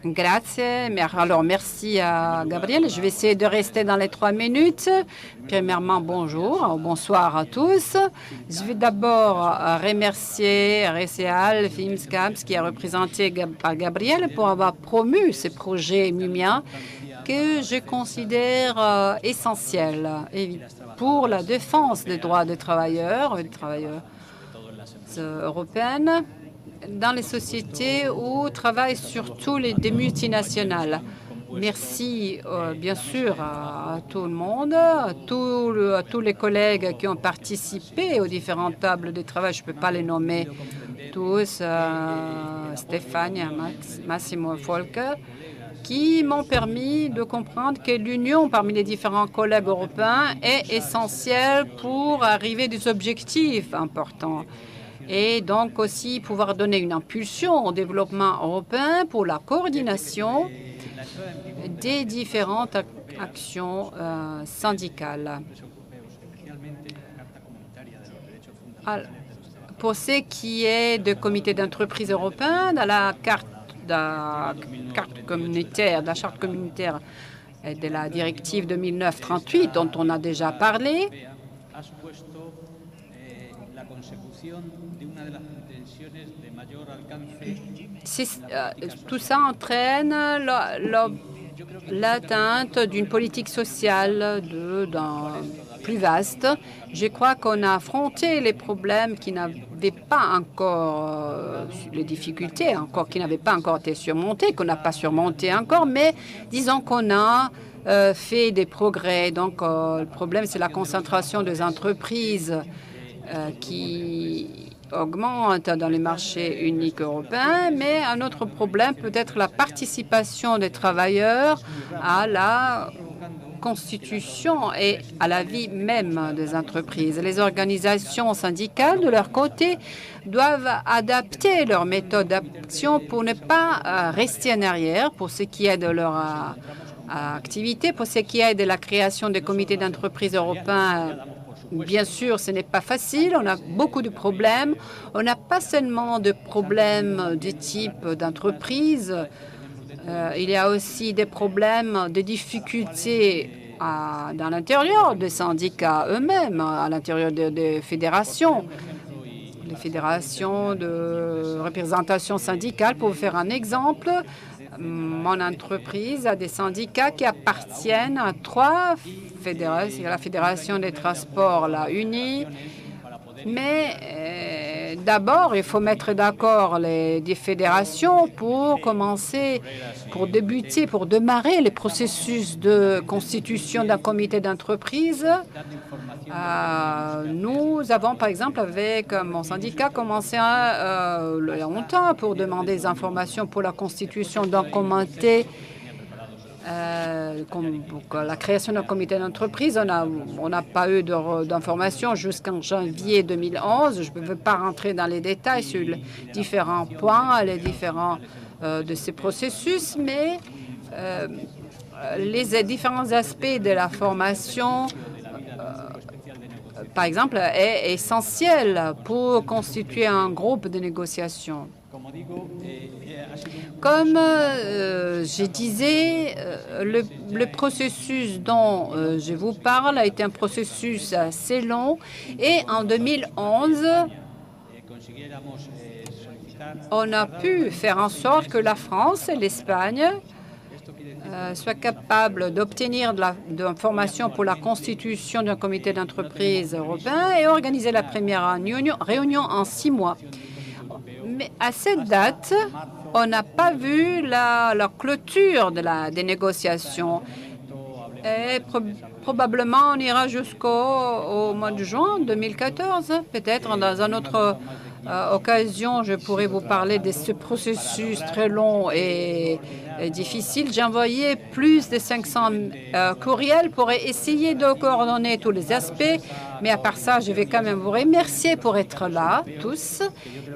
Grazie. Alors, merci à Gabriel. Je vais essayer de rester dans les 3 minutes. Premièrement, bonjour ou bonsoir à tous. Je vais d'abord remercier RCL Filmscams qui est représenté par Gabriel pour avoir promu ce projet Mumia que je considère essentiel pour la défense des droits des travailleurs européennes dans les sociétés où travaillent surtout des multinationales. Merci, bien sûr, à tout le monde, à tous les collègues qui ont participé aux différentes tables de travail. Je ne peux pas les nommer tous, Stéphane, Massimo Folke, qui m'ont permis de comprendre que l'union parmi les différents collègues européens est essentielle pour arriver à des objectifs importants et donc aussi pouvoir donner une impulsion au développement européen pour la coordination des différentes actions syndicales. Alors, pour ce qui est du comité d'entreprise européen, dans la charte communautaire et de la directive 2009-38 dont on a déjà parlé, tout ça entraîne l'atteinte d'une politique sociale plus vaste. Je crois qu'on a affronté les problèmes qui n'avaient pas encore, les difficultés encore qui n'avaient pas encore été surmontées, qu'on n'a pas surmontées encore, mais disons qu'on a fait des progrès. Donc, le problème, c'est la concentration des entreprises qui augmente dans les marchés uniques européens, mais un autre problème peut être la participation des travailleurs à la constitution et à la vie même des entreprises. Les organisations syndicales, de leur côté, doivent adapter leur méthode d'action pour ne pas rester en arrière pour ce qui est de leur activité, pour ce qui est de la création des comités d'entreprise européens. Bien sûr, ce n'est pas facile. On a beaucoup de problèmes. On n'a pas seulement de problèmes du type d'entreprise. Il y a aussi des problèmes, des difficultés dans l'intérieur des syndicats eux-mêmes, à l'intérieur des fédérations. Les fédérations de représentation syndicale, pour vous faire un exemple, mon entreprise a des syndicats qui appartiennent à 3 fédérations, la Fédération des transports, la UNI, mais d'abord, il faut mettre d'accord des fédérations pour commencer, pour démarrer les processus de constitution d'un comité d'entreprise. Nous avons, par exemple, avec mon syndicat, commencé il y a longtemps pour demander des informations pour la constitution d'un comité. Pour la création d'un comité d'entreprise, on n'a pas eu d'informations jusqu'en janvier 2011. Je ne veux pas rentrer dans les détails sur les différents points, les différents de ces processus, mais les différents aspects de la formation, par exemple, est essentiel pour constituer un groupe de négociation. Comme je disais, le processus dont je vous parle a été un processus assez long et en 2011, on a pu faire en sorte que la France et l'Espagne soient capables d'obtenir de l'information pour la constitution d'un comité d'entreprise européen et organiser la première réunion en 6 mois. Mais à cette date, on n'a pas vu la clôture des négociations. Et probablement, on ira jusqu'au mois de juin 2014. Peut-être dans une autre occasion, je pourrais vous parler de ce processus très long et difficile. J'ai envoyé plus de 500 courriels pour essayer de coordonner tous les aspects. Mais à part ça, je vais quand même vous remercier pour être là, tous,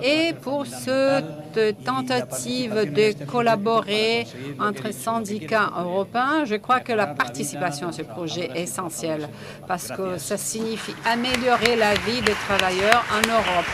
et pour cette tentative de collaborer entre syndicats européens. Je crois que la participation à ce projet est essentielle parce que ça signifie améliorer la vie des travailleurs en Europe.